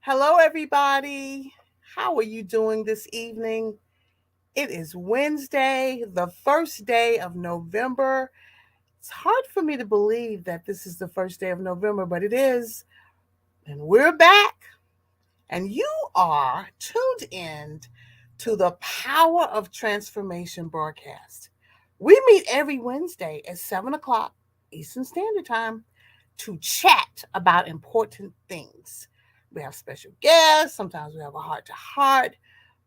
Hello, everybody. How are you doing this evening? It is Wednesday, the first day of November. It's hard for me to believe that this is the first day of November, but it is. And we're back, and you are tuned in to the Power of Transformation broadcast. We meet every Wednesday at 7 o'clock Eastern Standard Time to chat about important things. We have special guests, sometimes we have a heart to heart,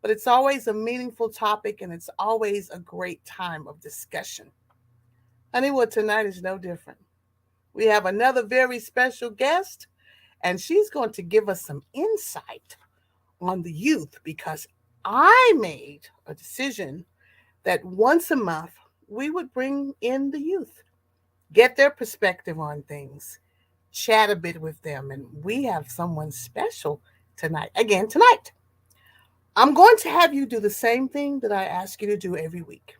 but it's always a meaningful topic and it's always a great time of discussion. Honey, well, tonight is no different. We have another very special guest, and she's going to give us some insight on the youth because I made a decision that once a month we would bring in the youth, get their perspective on things, chat a bit with them, and we have someone special tonight. Again, tonight. I'm going to have you do the same thing that I ask you to do every week.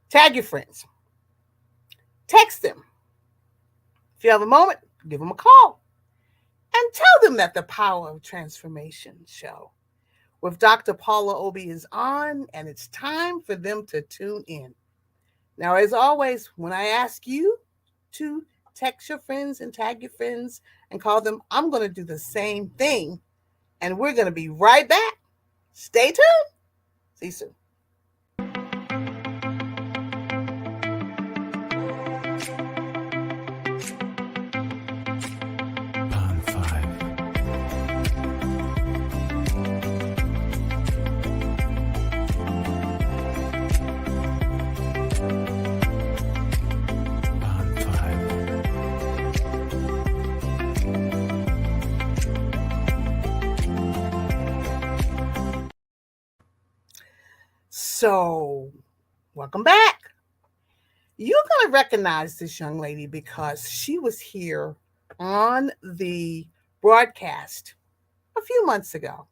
Tag your friends, text them. If you have a moment, give them a call and tell them that the Power of Transformation show with Dr. Paula Y Obie is on, and it's time for them to tune in. Now, as always, when I ask you to text your friends and tag your friends and call them, I'm going to do the same thing. And we're going to be right back. Stay tuned. See you soon. Bond 5. Bond 5. So, welcome back. You're going to recognize this young lady because she was here on the broadcast a few months ago.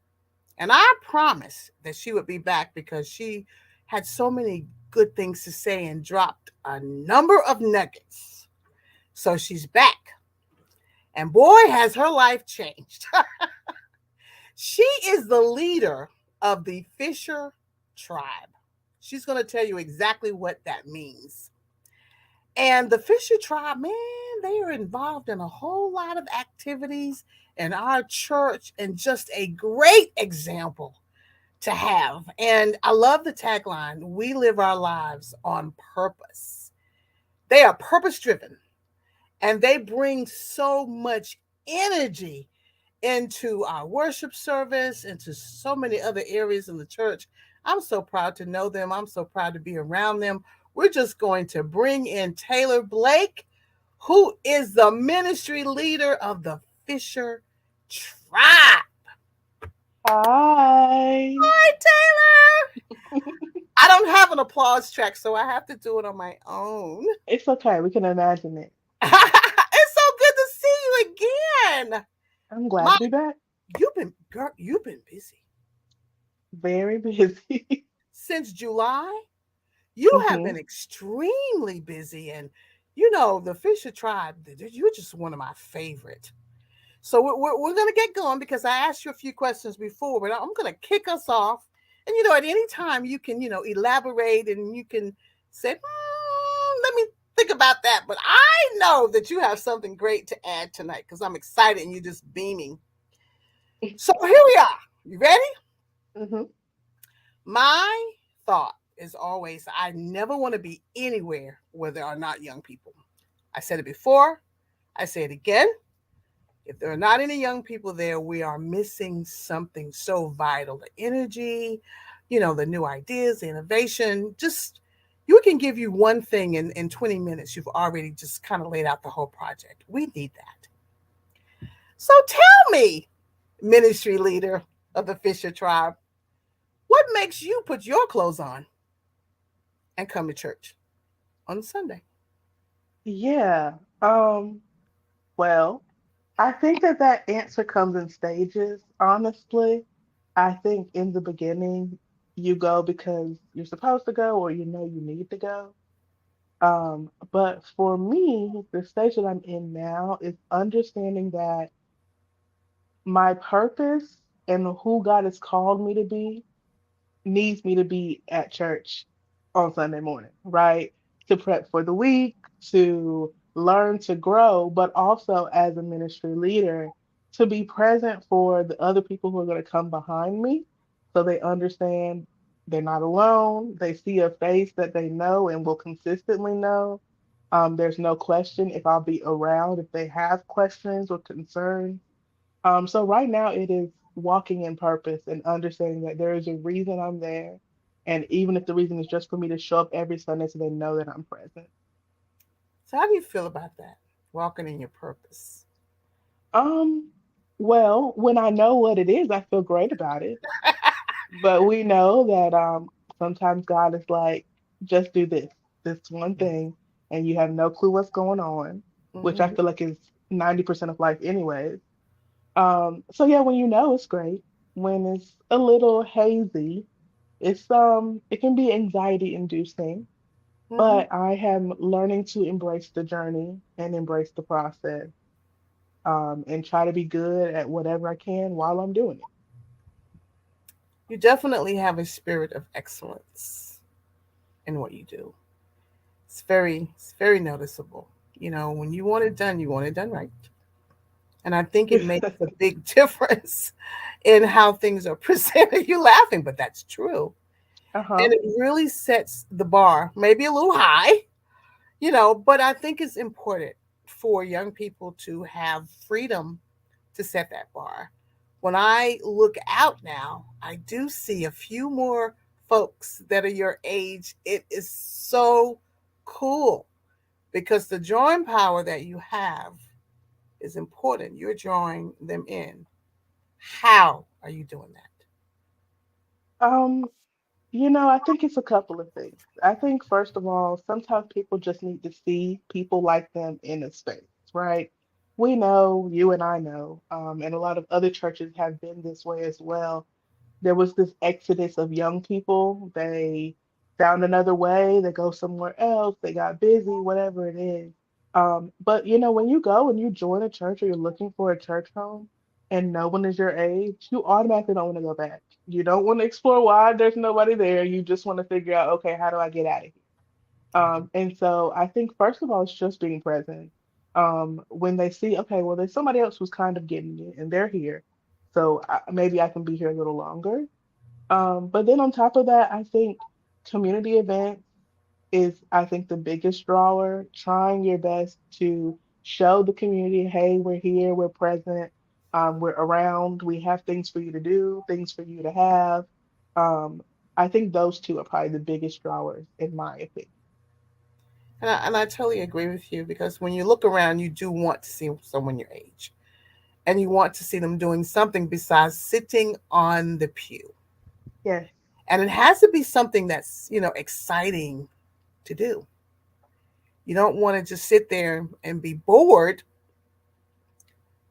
And I promised that she would be back because she had so many good things to say and dropped a number of nuggets. So she's back. And boy, has her life changed. She is the leader of the Fisher tribe. She's going to tell you exactly what that means. And the Fisher tribe, man, they are involved in a whole lot of activities in our church and just a great example to have. And I love the tagline, we live our lives on purpose. They are purpose driven and they bring so much energy into our worship service, into so many other areas in the church. I'm so proud to know them. I'm so proud to be around them. We're just going to bring in Taylor Blake, who is the ministry leader of the Fisher Tribe. Hi. Hi, Taylor. I don't have an applause track, so I have to do it on my own. It's okay. We can imagine it. It's so good to see you again. I'm glad My, to be back. you've been busy Very busy. since July. You have hmm been extremely busy, and the Fisher tribe. You're just one of my favorite. So we're going to get going because I asked you a few questions before, but I'm going to kick us off. And at any time you can elaborate and you can say, let me think about that. But I know that you have something great to add tonight because I'm excited and you're just beaming. So here we are. You ready? hmm My thought is always I never want to be anywhere where there are not young people. I said it before, I say it again. If there are not any young people there, we are missing something so vital. The energy, the new ideas, the innovation. Just you can give you one thing in 20 minutes. You've already just kind of laid out the whole project. We need that. So tell me, ministry leader of the Fisher tribe, what makes you put your clothes on and come to church on Sunday? Yeah. Um, well, I think that answer comes in stages, honestly. I think in the beginning, you go because you're supposed to go or you know you need to go. But for me, the stage that I'm in now is understanding that my purpose and who God has called me to be needs me to be at church on Sunday morning, right? To prep for the week, to learn to grow, but also as a ministry leader, to be present for the other people who are going to come behind me so they understand they're not alone. They see a face that they know and will consistently know. There's no question if I'll be around if they have questions or concerns. So right now it is walking in purpose and understanding that there is a reason I'm there. And even if the reason is just for me to show up every Sunday so they know that I'm present. So, how do you feel about that? Walking in your purpose. Um, well, when I know what it is, I feel great about it. But we know that sometimes God is like, just do this one Yes. thing, and you have no clue what's going on, which I Hmm. feel like is 90% of life anyways. So yeah, when you know it's great. When it's a little hazy, it can be anxiety inducing, Hmm. but I am learning to embrace the journey and embrace the process, and try to be good at whatever I can while I'm doing it. You definitely have a spirit of excellence in what you do. It's very noticeable. You know, when you want it done, you want it done right. And I think it makes a big difference in how things are presented. You're laughing, but that's true. Uh-huh. And it really sets the bar, maybe a little high, you know, but I think it's important for young people to have freedom to set that bar. When I look out now, I do see a few more folks that are your age. It is so cool because the drawing power that you have is important. You're drawing them in. How are you doing that? Um, I think it's a couple of things. I think first of all, sometimes people just need to see people like them in a space, right? We know, you and I know, and a lot of other churches have been this way as well. There was this exodus of young people. They found another way, they go somewhere else, they got busy, whatever it is. But when you go and you join a church or you're looking for a church home and no one is your age, you automatically don't want to go back. You don't want to explore why there's nobody there. You just want to figure out, okay, how do I get out of here? And so I think first of all, it's just being present. When they see, okay, well, there's somebody else who's kind of getting it and they're here. So maybe I can be here a little longer. But then on top of that, I think community events is, I think, the biggest drawer, trying your best to show the community, hey, we're here, we're present, we're around, we have things for you to do, things for you to have. Um, I think those two are probably the biggest drawers, in my opinion. And I totally agree with you because when you look around, you do want to see someone your age and you want to see them doing something besides sitting on the pew. Yes. And it has to be something that's, you know, exciting to do. You don't want to just sit there and be bored.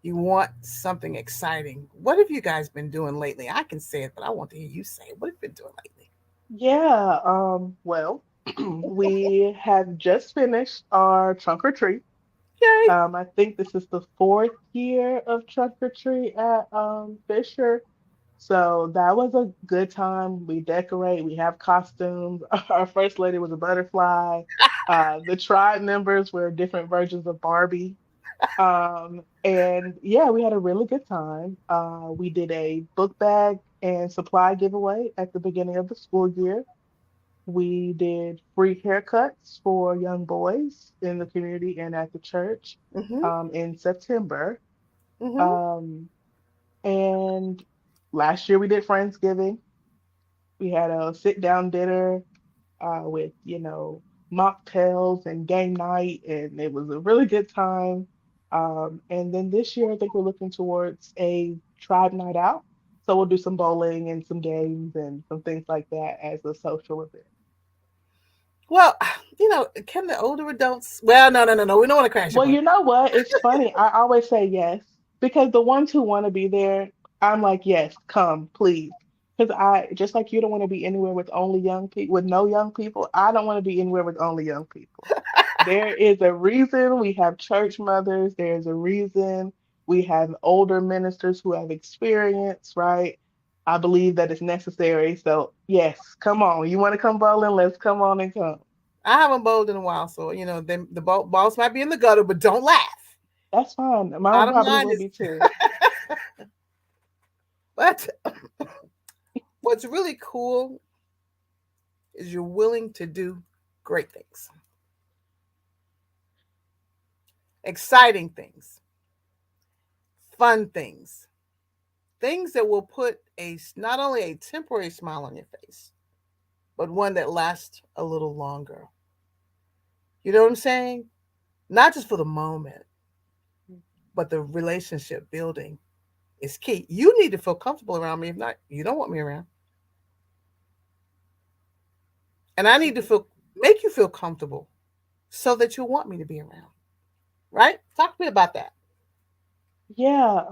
You want something exciting. What have you guys been doing lately? I can say it, but I want to hear you say it. What have you been doing lately? Yeah, well, we have just finished our trunk or treat. Yay. I think this is the fourth year of trunk or treat at Fisher. So that was a good time. We decorate, we have costumes. Our first lady was a butterfly. The tribe members were different versions of Barbie. And yeah, we had a really good time. We did a book bag and supply giveaway at the beginning of the school year. We did free haircuts for young boys in the community and at the church Mm-hmm. in September. Mm-hmm. Um, and last year we did Friendsgiving. We had a sit down dinner with, mocktails and game night, and it was a really good time. And then this year, I think we're looking towards a tribe night out. So we'll do some bowling and some games and some things like that as a social event. Well, you know, can the older adults? Well, no, no, no, no. We don't want to crash your Well, party. you know what? It's funny. I always say yes because the ones who want to be there, I'm like, yes, come, please. Because I, just like you don't want to be anywhere with only young people, with no young people, I don't want to be anywhere with only young people. There is a reason we have church mothers. There's a reason We have older ministers who have experience, right? I believe that it's necessary. So, yes, come on. You want to come bowling? Let's come on and come. I haven't bowled in a while, so the balls might be in the gutter, but don't laugh. That's fine. Mine Bottom probably line will is, be too. but what's really cool is you're willing to do great things, exciting things, fun things, things that will put not only a temporary smile on your face, but one that lasts a little longer. You know what I'm saying? Not just for the moment, but the relationship building is key. You need to feel comfortable around me. If not, you don't want me around. And I need to make you feel comfortable so that you want me to be around. Right? Talk to me about that. Yeah,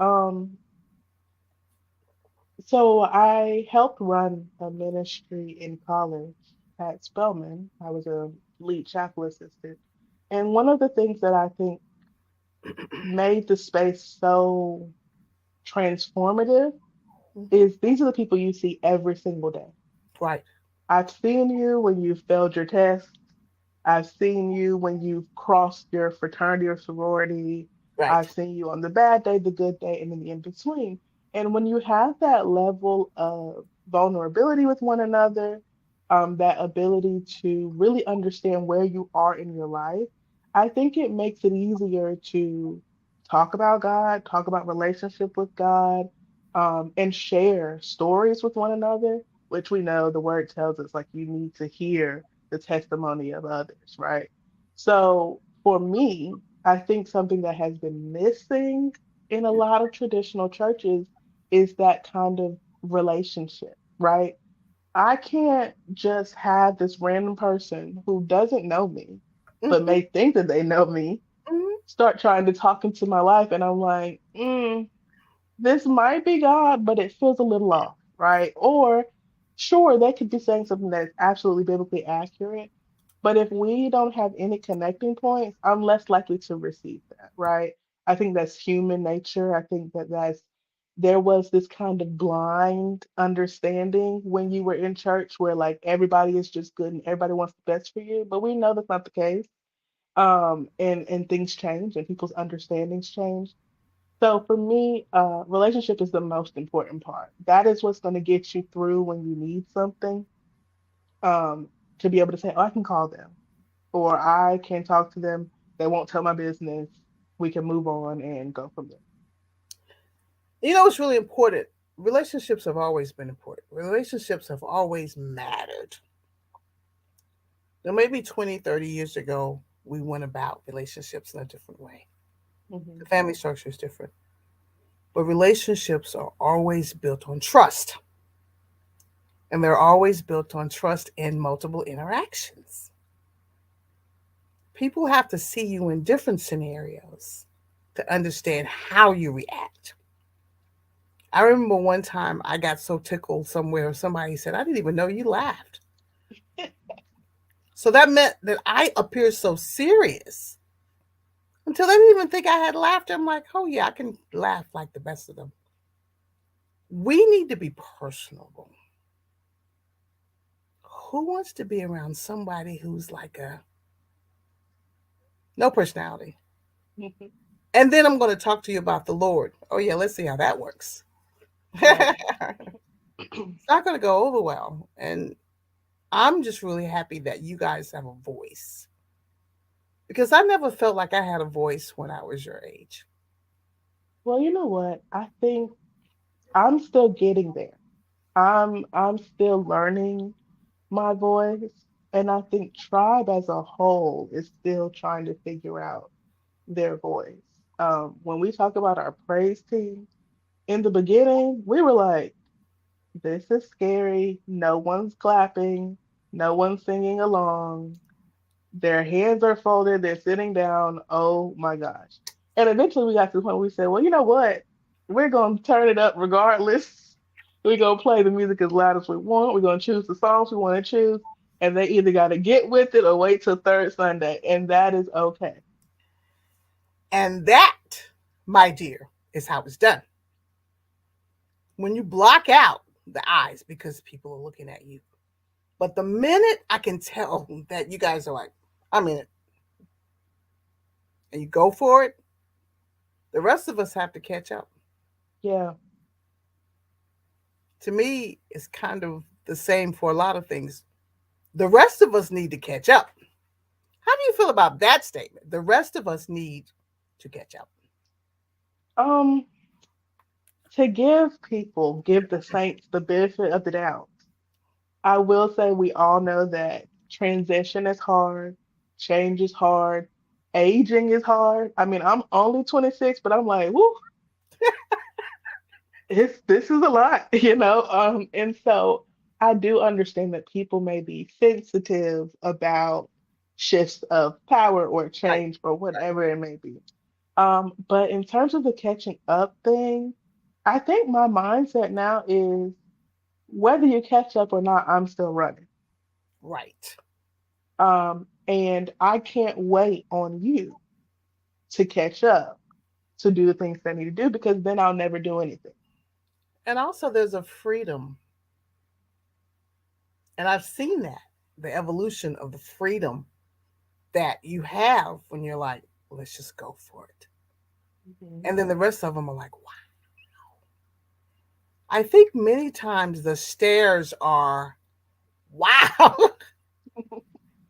so I helped run a ministry in college at Spelman. I was a lead chapel assistant. And one of the things that I think made the space so transformative Hmm. is these are the people you see every single day. Right. I've seen you when you failed your test. I've seen you when you've crossed your fraternity or sorority. Right. I've seen you on the bad day, the good day, and then the in between. And when you have that level of vulnerability with one another, that ability to really understand where you are in your life, I think it makes it easier to talk about God, talk about relationship with God, and share stories with one another, which we know the word tells us like you need to hear the testimony of others, right? So for me, I think something that has been missing in a lot of traditional churches is that kind of relationship, right? I can't just have this random person who doesn't know me, but Hmm. may think that they know me, Hmm. start trying to talk into my life. And I'm like, this might be God, but it feels a little off, right? Or sure, they could be saying something that's absolutely biblically accurate, but if we don't have any connecting points, I'm less likely to receive that, right? I think that's human nature. I think that there was this kind of blind understanding when you were in church where like everybody is just good and everybody wants the best for you, but we know that's not the case. And things change and people's understandings change. So for me, relationship is the most important part. That is what's going to get you through when you need something. Um, to be able to say, "Oh, I can call them," or "I can talk to them. They won't tell my business. We can move on and go from there." You know what's really important? Relationships have always been important. Relationships have always mattered. Now, maybe 20, 30 years ago, we went about relationships in a different way. Hmm. The family structure is different. But relationships are always built on trust. And they're always built on trust in multiple interactions. People have to see you in different scenarios to understand how you react. I remember one time I got so tickled somewhere, somebody said, I didn't even know you laughed. So that meant that I appeared so serious until they didn't even think I had laughter. I'm like, oh, yeah, I can laugh like the best of them. We need to be personable. Who wants to be around somebody who's like a no personality? And then I'm going to talk to you about the Lord. Oh, yeah, let's see how that works. Right. It's not going to go over well. And I'm just really happy that you guys have a voice because I never felt like I had a voice when I was your age. Well, you know what? I think I'm still getting there. I'm still learning my voice, and I think Tribe as a whole is still trying to figure out their voice. When we talk about our praise team, in the beginning, we were like, this is scary. No one's clapping, no one's singing along. Their hands are folded, they're sitting down. Oh my gosh. And eventually we got to the point where we said, well, you know what? We're going to turn it up regardless. We're going to play the music as loud as we want. We're going to choose the songs we want to choose. And they either got to get with it or wait till third Sunday. And that is okay. And that, my dear, is how it's done. When you block out the eyes because people are looking at you. But the minute I can tell that you guys are like, I'm in it, and you go for it, the rest of us have to catch up. Yeah. To me, it's kind of the same for a lot of things. The rest of us need to catch up. How do you feel about that statement? The rest of us need to catch up. Um, to give the saints the benefit of the doubt, I will say we all know that transition is hard, change is hard, aging is hard. I mean, I'm only 26, but I'm like, whoo, this is a lot, you know. And so I do understand that people may be sensitive about shifts of power or Right, change or right. whatever it may be. But in terms of the catching up thing, I think my mindset now is whether you catch up or not, I'm still running. Right. And I can't wait on you to catch up to do the things that I need to do because then I'll never do anything. And also, there's a freedom, and I've seen that the evolution of the freedom that you have when you're like, let's just go for it. Mhm. And then the rest of them are like, wow. I think many times the stares are, wow,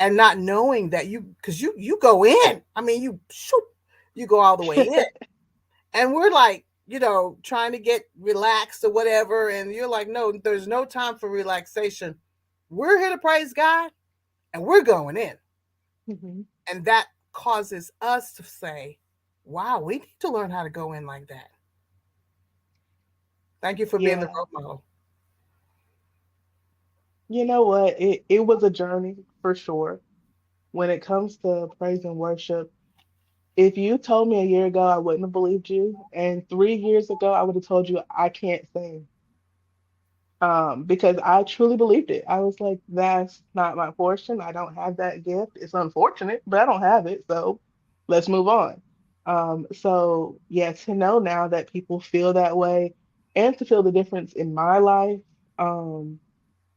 and not knowing that because you go in. I mean, you shoot, you go all the way in, and we're like, trying to get relaxed or whatever, and you're like, no, there's no time for relaxation. We're here to praise God, and we're going in, Mhm. and that causes us to say, wow, we need to learn how to go in like that. Thank you for being the Yeah. role model. You know what? It was a journey for sure. When it comes to praise and worship, if you told me a year ago, I wouldn't have believed you. And 3 years ago, I would have told you I can't sing. Because I truly believed it. I was like, that's not my portion. I don't have that gift. It's unfortunate, but I don't have it. So let's move on. So yeah, to know now that people feel that way and to feel the difference in my life, um,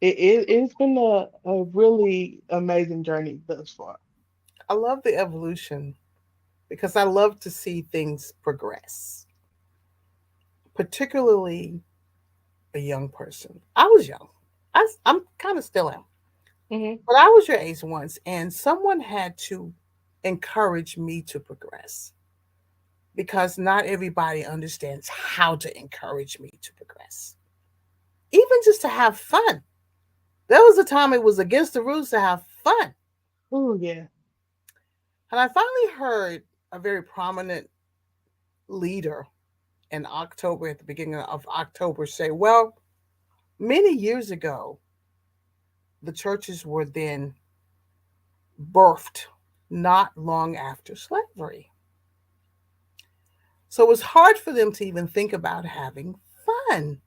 it's been a really amazing journey thus far. I love the evolution because I love to see things progress, particularly a young person. I was young. I'm kind of still am. Hmm. But I was your age once, and someone had to encourage me to progress because not everybody understands how to encourage me to progress, even just to have fun. There was a time it was against the rules to have fun. Oh yeah. And I finally heard a very prominent leader in October, at the beginning of October, say, well, many years ago, the churches were then birthed not long after slavery. So it was hard for them to even think about having fun,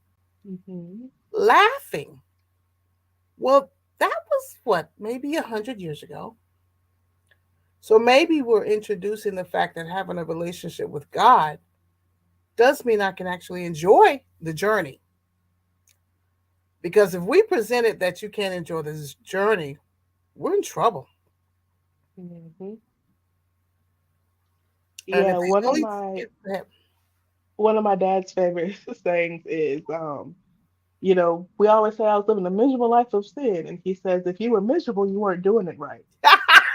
Hmm. laughing. Well, that was what, maybe 100 years ago. So maybe we're introducing the fact that having a relationship with God does mean I can actually enjoy the journey. Because if we present it that you can't enjoy this journey, we're in trouble. Hmm. And if Yeah, the only yeah, one of my dad's favorite sayings is you know, we always say I was living a miserable life of sin, and he says if you were miserable, you weren't doing it right.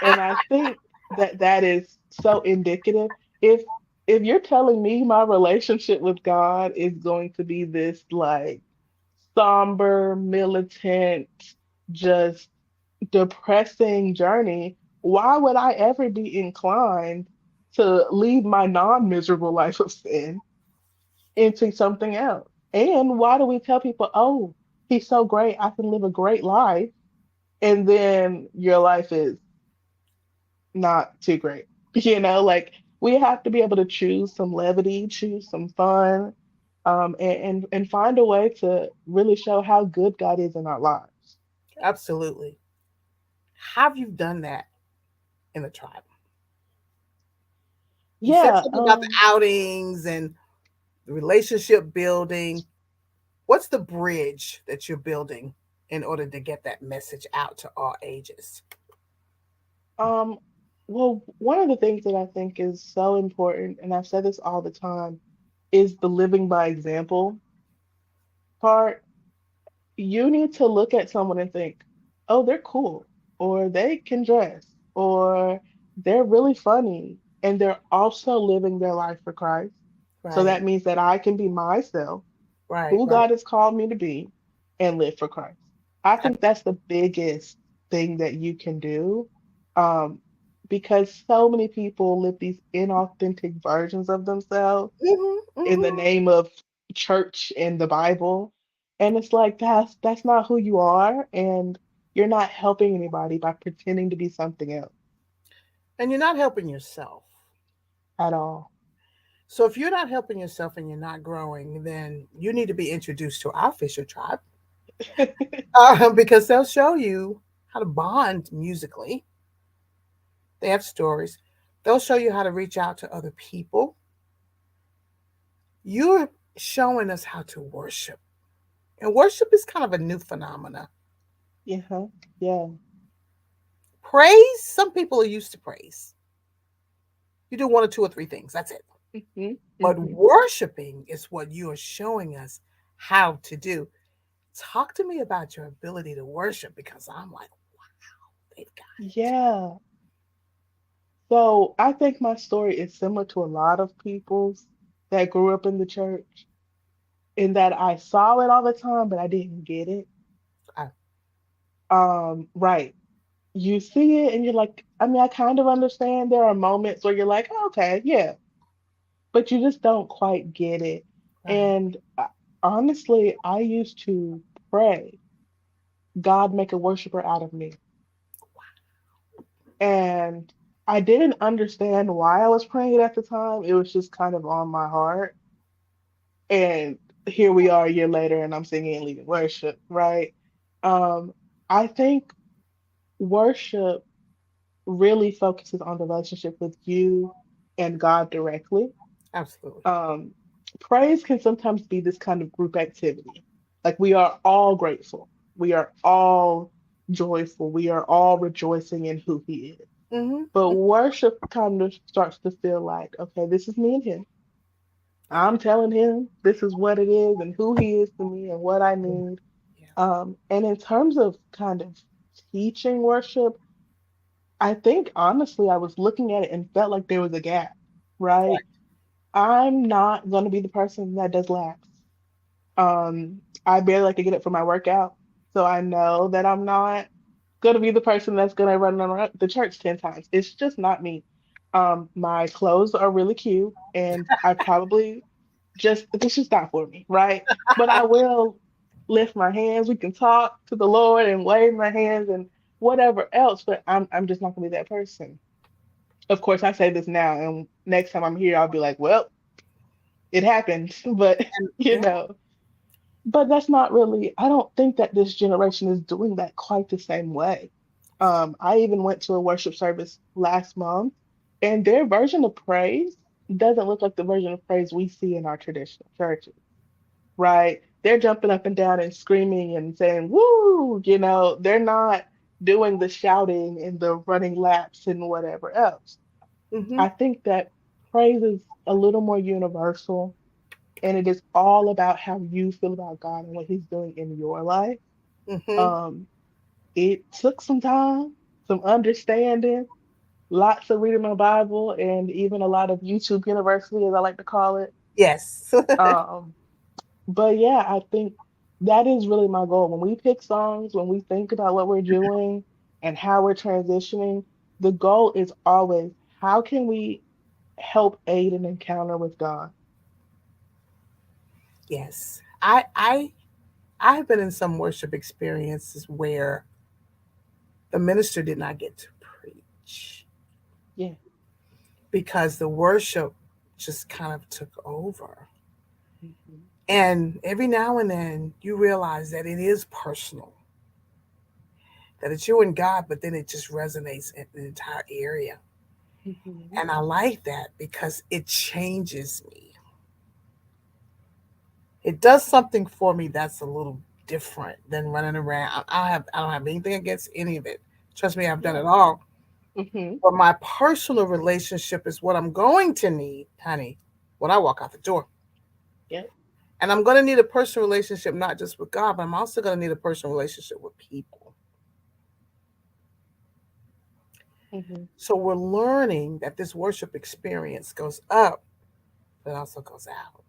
And I think that that is so indicative. If if you're telling me my relationship with God is going to be this like somber, militant, just depressing journey, why would I ever be inclined to leave my non-miserable life of sin into something else? And why do we tell people, oh, he's so great, I can live a great life, and then your life is not too great? You know, like we have to be able to choose some levity, choose some fun, and find a way to really show how good God is in our lives. absolutely. Have you done that in the tribe? You said Yeah, something about the outings and the relationship building. What's the bridge that you're building in order to get that message out to all ages? Um, well, one of the things that I think is so important, and I've said this all the time, is the living by example part. You need to look at someone and think, oh, they're cool, or they can dress, or they're really funny, and they're also living their life for Christ. So Right, that means that I can be myself, right, who right. God has called me to be, and live for Christ. I think that's the biggest thing that you can do. Um, because so many people live these inauthentic versions of themselves Hmm, in the hmm. name of church and the Bible. And it's like that's not who you are, and you're not helping anybody by pretending to be something else And you're not helping yourself. at all. So if you're not helping yourself and you're not growing, then you need to be introduced to our fisher tribe because they'll show you how to bond musically. They have stories. They'll show you how to reach out to other people. You're showing us how to worship. And worship is kind of a new phenomena. Yeah, yeah. Praise, some people are used to praise. You do one or two or three things, that's it. Hmm, But hmm. worshiping is what you are showing us how to do. Talk to me about your ability to worship because I'm like, they've got it. Yeah. So I think my story is similar to a lot of people's that grew up in the church, in that I saw it all the time, but I didn't get it. I, Right. You see it and you're like, I mean, I kind of understand. There are moments where you're like, "Oh, okay, yeah, but you just don't quite get it." right. And honestly, I used to pray, God, make a worshiper out of me. And I didn't understand why I was praying it at the time. It was just kind of on my heart. And here we are a year later, and I'm singing and leading worship, right? Um, I think worship really focuses on the relationship with you and God directly. Absolutely. Um, Praise can sometimes be this kind of group activity. Like we are all grateful, we are all joyful, we are all rejoicing in who He is. Hmm. But worship kind of starts to feel like, okay, this is me and Him. I'm telling Him this is what it is and who He is to me and what I Yeah, need. yeah. And in terms of kind of teaching worship, I think honestly, I was looking at it and felt like there was a gap, right? I'm not going to be the person that does laps. I barely like to get up for my workout, so I know that I'm not going to be the person that's going to run around the church 10 times. It's just not me. My clothes are really cute, and I probably just, it's just not for me, right? But I will lift my hands. We can talk to the Lord and wave my hands and whatever else, but I'm just not going to be that person. Of course, I say this now, and next time I'm here, I'll be like, well, it happened, but And you yeah, know, but that's not really, I don't think that this generation is doing that quite the same way. I even went to a worship service last month, and their version of praise doesn't look like the version of praise we see in our traditional churches, right? They're jumping up and down and screaming and saying, woo, they're not doing the shouting and the running laps and whatever else. hmm, I think that praise is a little more universal, and it is all about how you feel about God and what He's doing in your life. hmm. Um, it took some time, some understanding, lots of reading my Bible, and even a lot of YouTube University, as I like to call it. Yes. Um, but yeah, I think that is really my goal. When we pick songs, when we think about what we're doing and how we're transitioning, the goal is always how can we help aid an encounter with God? Yes. I have been in some worship experiences where the minister did not get to preach Yeah. because the worship just kind of took over. Mhm. And every now and then you realize that it is personal, that it's you and God, but then it just resonates in the entire area. Mhm. And I like that because it changes me. It does something for me that's a little different than running around. I don't have anything against any of it. Trust me, I've done Yeah. it all. Mhm. But my personal relationship is what I'm going to need, honey, when I walk out the door. Yep. And I'm going to need a personal relationship not just with God, but I'm also going to need a personal relationship with people. Mhm. So we're learning that this worship experience goes up, but also goes out.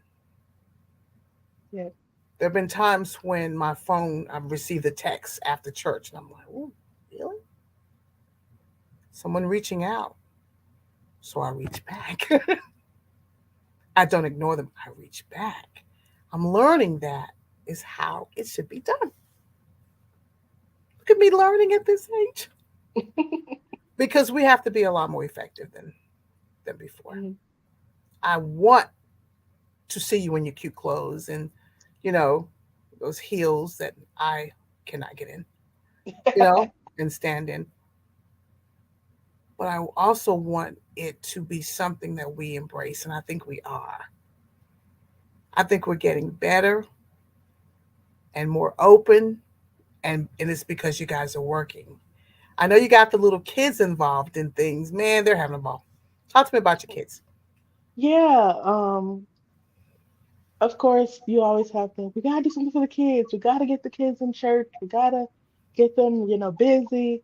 Yep. There have been times when my phone, I've received a text after church, and I'm like, oh, really? Someone reaching out. So I reach back. I don't ignore them, I reach back. I'm learning that is how it should be done. Look at me learning at this age. Because we have to be a lot more effective than before. Mhm. I want to see you in your cute clothes and, you know, those heels that I cannot get in, you know, and stand in. But I also want it to be something that we embrace, and I think we are. I think we're getting better and more open, and it's because you guys are working. I know you got the little kids involved in things. Man, they're having a ball. Talk to me about your kids. Yeah. Of course, you always have to. We gotta do something for the kids. We gotta get the kids in church. We gotta get them, busy.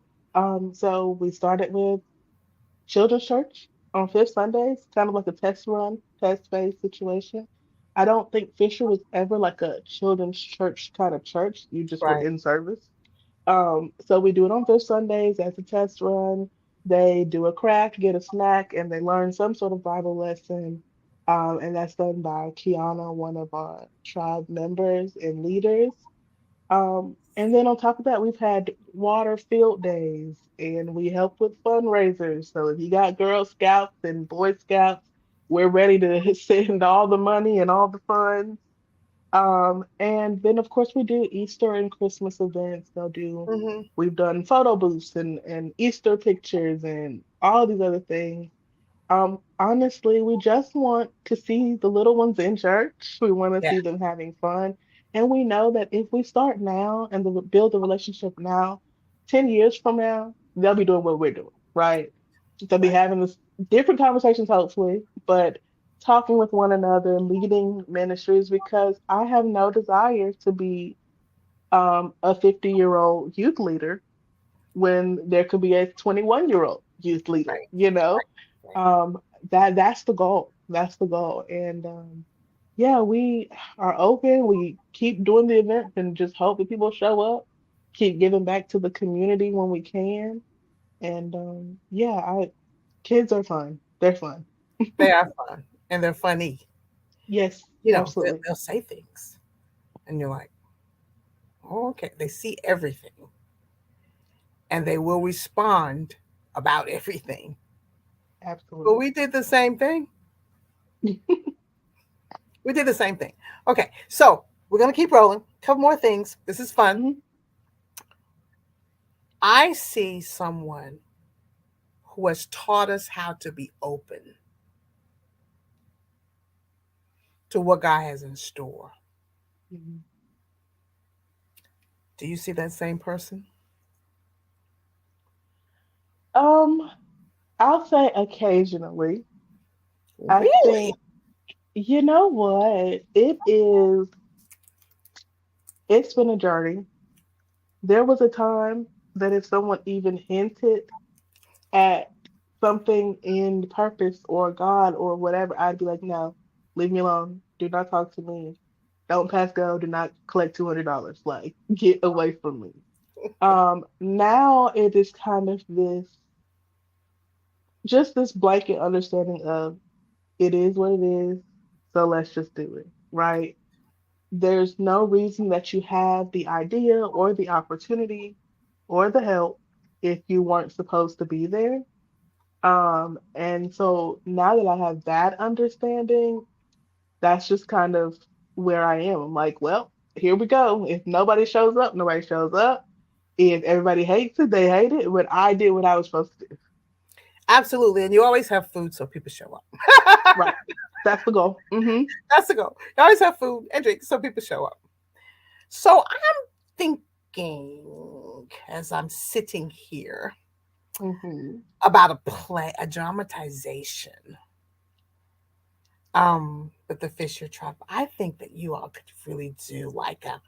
So we started with children's church on fifth Sundays, kind of like a test run, test based situation. I don't think Fisher was ever like a children's church kind of church. You just were Right. in service. So we do it on fifth Sundays as a test run. They do a craft, get a snack, and they learn some sort of Bible lesson. And that's done by Kiana, one of our tribe members and leaders. And then on top of that, we've had water field days and we help with fundraisers. So if you got Girl Scouts and Boy Scouts, we're ready to send all the money and all the funds. And then of course we do Easter and Christmas events. Hmm. We've done photo booths and Easter pictures and all these other things. Honestly, we just want to see the little ones in church. We want to Yeah. see them having fun. And we know that if we start now and build a relationship now, 10 years from now, they'll be doing what we're doing, right? They'll be Right. having this different conversations, hopefully, but talking with one another, leading ministries, because I have no desire to be a 50-year-old youth leader when there could be a 21-year-old youth leader, Right. you know? Right. Right. Um, that's the goal. That's the goal. And yeah, we are open. We keep doing the events and just hope that people show up, keep giving back to the community when we can. And yeah, I kids are fun. They're fun. They are fun and they're funny. Yes, You know, absolutely. they'll say things, and you're like, oh, okay. They see everything, and they will respond about everything. But Absolutely. we did the same thing. We did the same thing. Okay, so we're gonna keep rolling. Couple more things. This is fun. Mhm. I see someone who has taught us how to be open to what God has in store. Mhm. Do you see that same person? Um, I'll say occasionally. I Really? think, you know what? It's been a journey. There was a time that if someone even hinted at something in purpose or God or whatever, I'd be like, no, leave me alone. Do not talk to me. Don't pass go. Do not collect $200. Like, get away from me. Now it is kind of just this blanket understanding of it is what it is. So let's just do it, right? There's no reason that you have the idea or the opportunity or the help if you weren't supposed to be there. And so now that I have that understanding, that's just kind of where I am. I'm like, well, here we go. If nobody shows up, nobody shows up. If everybody hates it, they hate it. But I did what I was supposed to do. Absolutely. And you always have food so people show up. Right. That's the goal. That's the goal. You always have food and drink so people show up. So I'm thinking as I'm sitting here Hmm. about a play, a dramatization with the Fisher Tribe. I think that you all could really do like a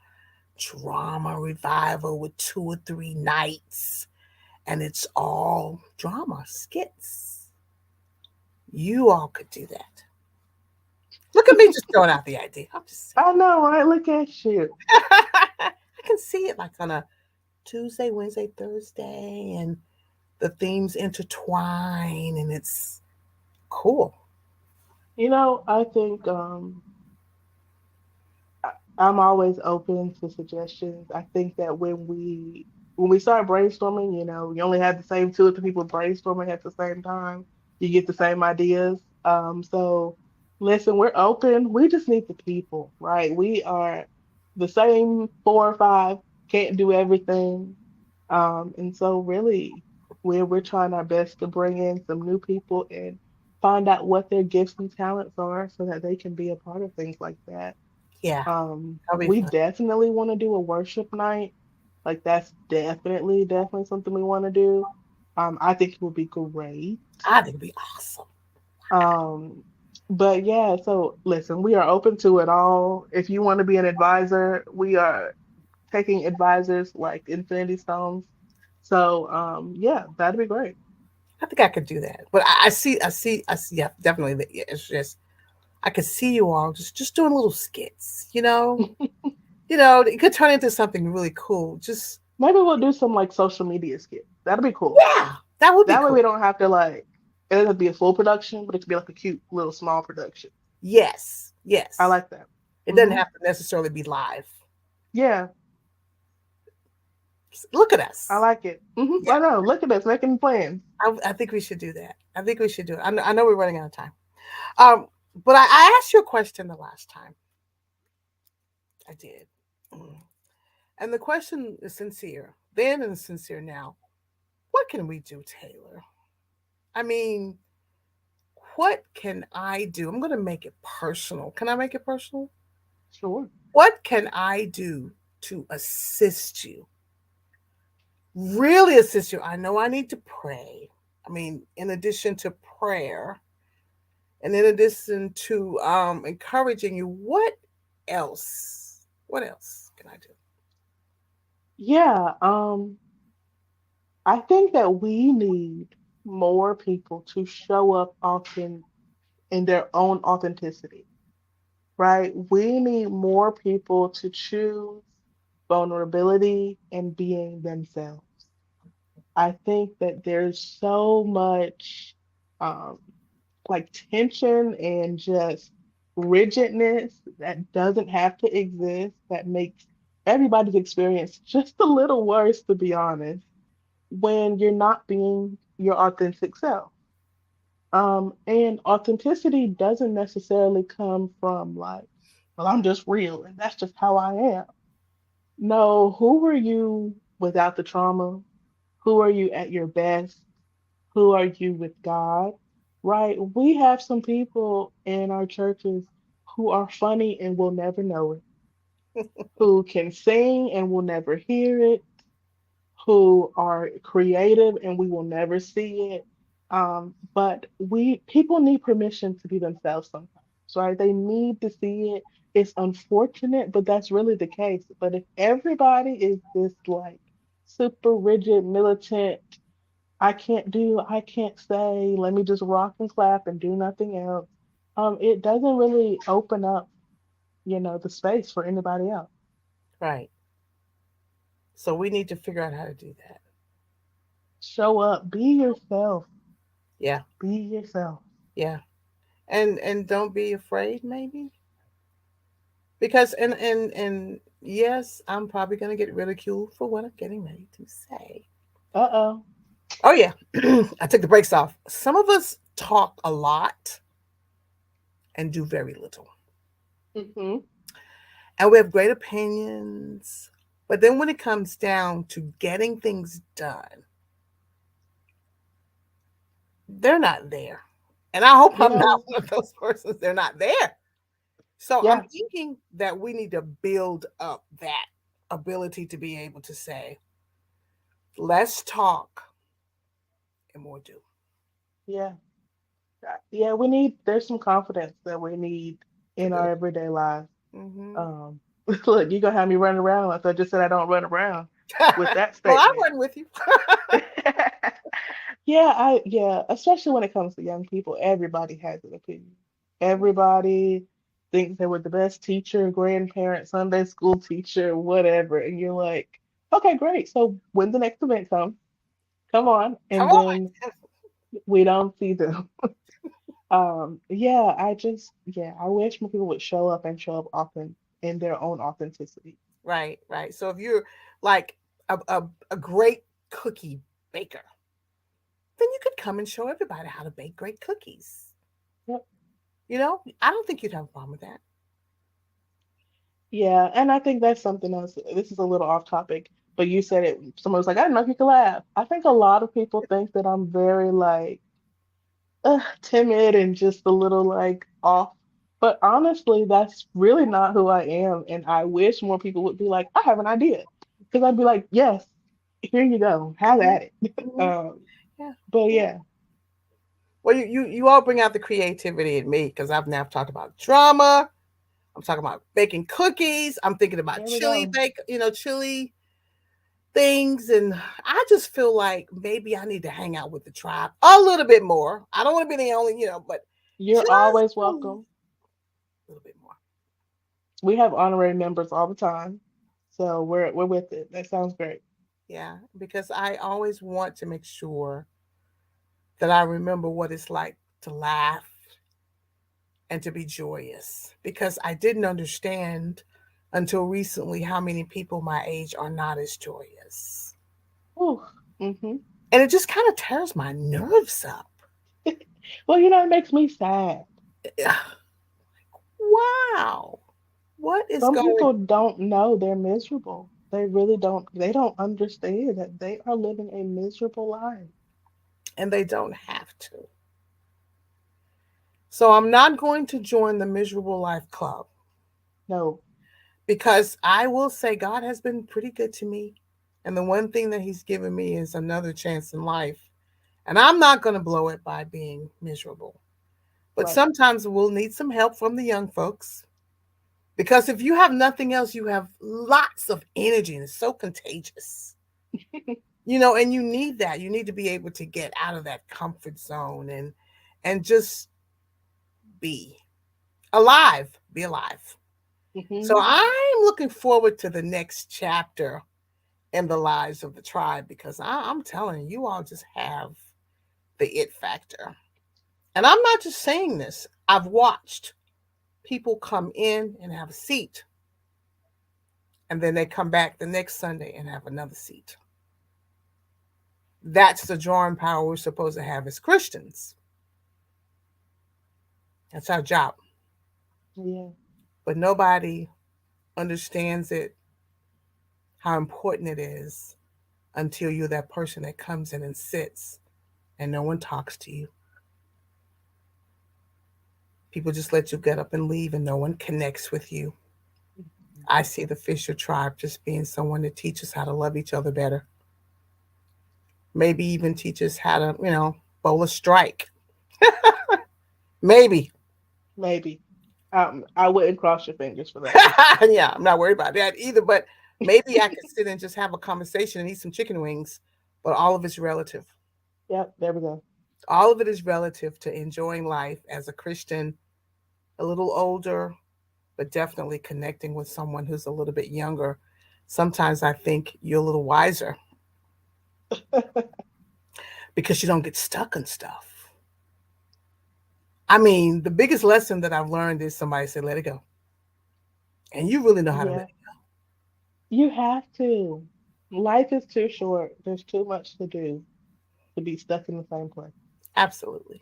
drama revival with 2 or 3 nights, and it's all drama skits. You all could do that. Look at me just throwing out the idea. I'm just I know, right? Look at you. saying. I can see it like on a Tuesday, Wednesday, Thursday, and the themes intertwine, and it's cool. I think I'm always open to suggestions. I think that when we start brainstorming, you only have the same 2 or 3 people brainstorming at the same time. You get the same ideas. So listen, we're open. We just need the people, right? We are the same 4 or 5, can't do everything. And so really we're trying our best to bring in some new people and find out what their gifts and talents are so that they can be a part of things like that. Yeah, that'll be We fun. definitely want to do a worship night. Like that's definitely something we want to do. I think it would be great. I think it'd be awesome. Um, but yeah, so listen, we are open to it all. If you want to be an advisor, we are taking advisors like Infinity Stones. So yeah, that'd be great. I think I could do that. But I see. Yeah, definitely. Yeah, it's just I could see you all just doing little skits. It could turn into something really cool. Just Maybe we'll do some like social media skits. That'd be cool. yeah, that would be That way cool. we don't have to like it doesn't have to be a full production, but it could be like a cute little small production. Yes, I yes. like that. It doesn't Hmm. have to necessarily be live. Yeah, Look at I us. like it. Yeah, I know. Look at us making plans. I think we should do that. I think we should do it. I know we're running out of time. Um, but I asked you a question the last time. I did. Mm. And the question is sincere then and sincere now. What can we do, Taylor? I mean, what can I do? I'm going to make it personal. Can I make it personal? Sure. What can I do to assist you? Really assist you. I know I need to pray. I mean, in addition to prayer, and in addition to encouraging you, what else? What else can I do? Yeah. I think that we need more people to show up often in their own authenticity, right? We need more people to choose vulnerability and being themselves. I think that there's so much um, like tension and just rigidness that doesn't have to exist that makes everybody's experience just a little worse, to be honest, when you're not being your authentic self. And authenticity doesn't necessarily come from like, well, I'm just real and that's just how I am. No, who are you without the trauma? Who are you at your best? Who are you with God? Right? We have some people in our churches who are funny and will never know it, who can sing and will never hear it, who are creative and we will never see it. But we people need permission to be themselves sometimes, right? They need to see it. It's unfortunate, but that's really the case. But if everybody is this like super rigid, militant, I can't say, let me just rock and clap and do nothing else. It doesn't really open up, the space for anybody else. Right. So we need to figure out how to do that. Show up, be yourself, Yeah. be yourself. Yeah. And don't be afraid, maybe, because and yes, I'm probably gonna get ridiculed for what I'm getting ready to say. Uh-oh. Oh yeah, I took the brakes off. Some of us talk a lot and do very little, Hmm. and we have great opinions. But then when it comes down to getting things done, they're not there. And I hope You I'm not know, one of those persons. They're not there. So I'm yeah, thinking that we need to build up that ability to be able to say, less talk and more do. yeah, yeah. We need. There's some confidence that we need To in build. our everyday lives. Hmm. Um, look, you gonna have me running around like I just said I don't run around with that Well, I statement. wasn't with you. Yeah, especially when it comes to young people, everybody has an opinion. Everybody thinks they were the best teacher, grandparent, Sunday school teacher, whatever. And you're like, okay, great. So when the next event comes, come on. Come And on. then we don't see them. Yeah, yeah, I wish more people would show up and show up often in their own authenticity. Right, right. So if you're like a great cookie baker, then you could come and show everybody how to bake great cookies. Yep. I don't think you'd have a problem with that. Yeah, and I think that's something else. This is a little off topic, but you said it. Someone was like, I didn't know if you could laugh. I think a lot of people think that I'm very like timid and just a little like off. But honestly, that's really not who I am. And I wish more people would be like, I have an idea. Because I'd be like, yes, here you go, have Hmm. at it. Hmm. Um, Yeah, but yeah. yeah, Well, you all bring out the creativity in me because I've now talked about drama. I'm talking about baking cookies. I'm thinking about there we chili go. bake, chili things, and I just feel like maybe I need to hang out with the tribe a little bit more. I don't want to be the only, but You're just always a welcome. little bit more. We have honorary members all the time. So we're with it. That sounds great. Yeah, because I always want to make sure that I remember what it's like to laugh and to be joyous because I didn't understand until recently how many people my age are not as joyous. Ooh. Hmm. And it just kind of tears my nerves up. Well, it makes me sad. Wow. What is Some going people don't know they're miserable. They really don't. They don't understand that they are living a miserable life. and they don't have to. So I'm not going to join the Miserable Life Club No, because I will say God has been pretty good to me. And the one thing that He's given me is another chance in life. And I'm not going to blow it by being miserable. But right. sometimes we'll need some help from the young folks because if you have nothing else, you have lots of energy and it's so contagious. And you need that. You need to be able to get out of that comfort zone and just be alive, be alive. So Hmm. I'm looking forward to the next chapter in the lives of the tribe because I'm telling you, you all just have the it factor. And I'm not just saying this. I've watched people come in and have a seat, and then they come back the next Sunday and have another seat. That's the drawing power we're supposed to have as Christians. That's our job. Yeah. But nobody understands it, how important it is, until you're that person that comes in and sits and no one talks to you. People just let you get up and leave and no one connects with you. I see the Fisher tribe just being someone that teaches how to love each other better. Maybe even teaches how to, bowl a strike. Maybe. Maybe. I wouldn't cross your fingers for that. Yeah, I'm not worried about that either. But maybe I could sit and just have a conversation and eat some chicken wings. But all of it's relative. Yep, there we go. All of it is relative to enjoying life as a Christian, a little older, but definitely connecting with someone who's a little bit younger. Sometimes I think you're a little wiser because you don't get stuck on stuff. I mean, the biggest lesson that I've learned is somebody said, let it go. And you really know how to let Yeah, it go. you have to. Life is too short. There's too much to do to be stuck in the same place. Absolutely.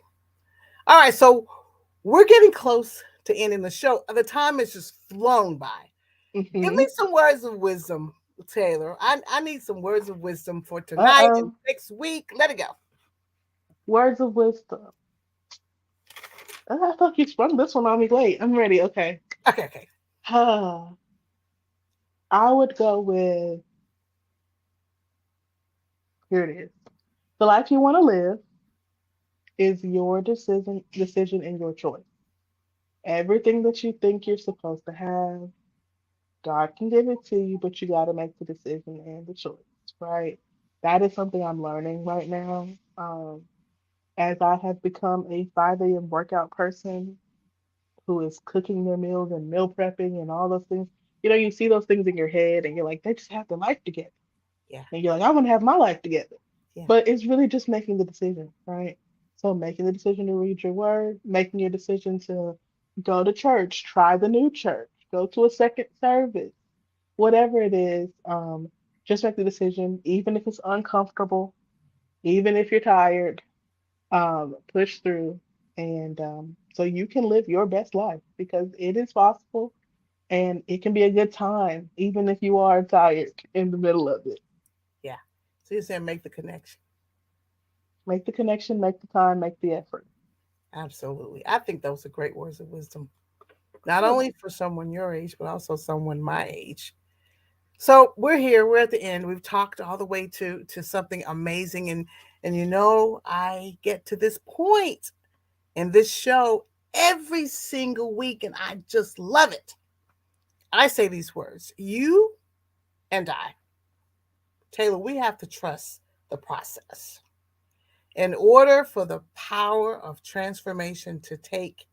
All right. So we're getting close to ending the show. The time has just flown by. Give me Hmm. some words of wisdom, Taylor. I need some words of wisdom for tonight and Uh-oh. next week. Let it go. Words of wisdom. I thought you sprung this one on me. Wait, I'm ready. Okay. Okay, okay. I would go with, here it is. The life you want to live is your decision and your choice. Everything that you think you're supposed to have, God can give it to you, but you got to make the decision and the choice, right? That is something I'm learning right now. As I have become a 5 a.m. workout person who is cooking their meals and meal prepping and all those things. You see those things in your head and you're like, they just have their life together. Yeah, And you're like, I want to have my life together. yeah, But it's really just making the decision, right? So making the decision to read your word, making your decision to go to church, try the new church, go to a second service, whatever it is, just make the decision, even if it's uncomfortable, even if you're tired, push through. And so you can live your best life because it is possible and it can be a good time, even if you are tired in the middle of it. yeah. So you're saying make the connection. Make the connection, make the time, make the effort. Absolutely. I think those are great words of wisdom, not Yeah. only for someone your age, but also someone my age. So we're here. We're at the end. We've talked all the way to something amazing, and I get to this point in this show every single week, and I just love it. I say these words: you and I, Taylor, we have to trust the process in order for the power of transformation to take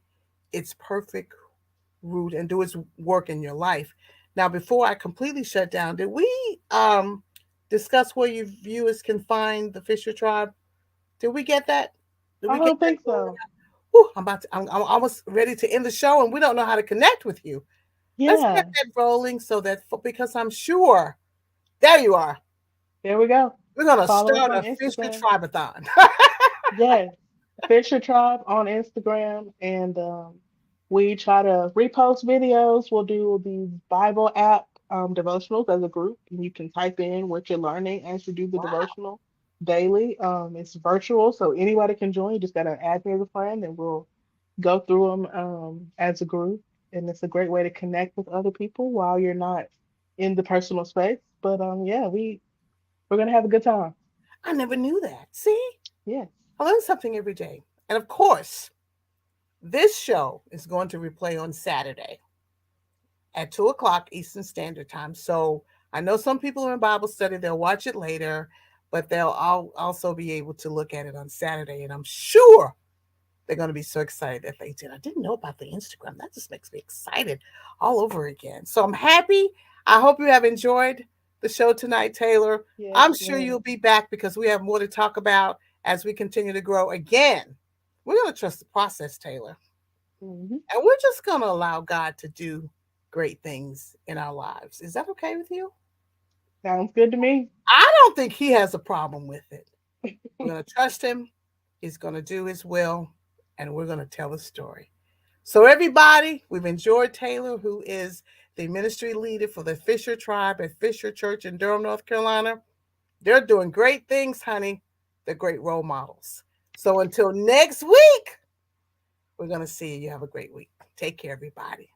its perfect root and do its work in your life. Now, before I completely shut down, did we discuss where you viewers can find the Fisher Tribe? Did we get that? Did I we get don't that think going? so. Whew, I'm almost ready to end the show, and we don't know how to connect with you. Let's get Yeah, that rolling so that because I'm sure there you are. there we go. We're gonna Follow us start on a Fisher Instagram. Tribeathon. Yes, Fisher Tribe on Instagram, and we try to repost videos. We'll do these Bible app devotionals as a group, and you can type in what you're learning as you do the Wow. devotional daily. It's virtual, so anybody can join. You just gotta add me as a friend, and we'll go through them as a group. And it's a great way to connect with other people while you're not in the personal space. But yeah, we're gonna have a good time. I never knew that. See, Yes. I learn something every day. And of course, this show is going to replay on Saturday at 2 o'clock Eastern Standard Time. So I know some people are in Bible study, they'll watch it later, but they'll also be able to look at it on Saturday. And I'm sure they're going to be so excited that they did. I didn't know about the Instagram. That just makes me excited all over again. So I'm happy. I hope you have enjoyed the show tonight, Taylor. Yes, I'm sure ma'am. you'll be back because we have more to talk about as we continue to grow again. We're going to trust the process, Taylor. Hmm. And we're just going to allow God to do great things in our lives. Is that okay with you? Sounds good to me. I don't think he has a problem with it. We're going to trust him. He's going to do his will, and we're going to tell the story. So, everybody, we've enjoyed Taylor, who is the ministry leader for the Fisher Tribe at Fisher Church in Durham, North Carolina. They're doing great things, honey. They're great role models. So, until next week, we're going to see you. You have a great week. Take care, everybody.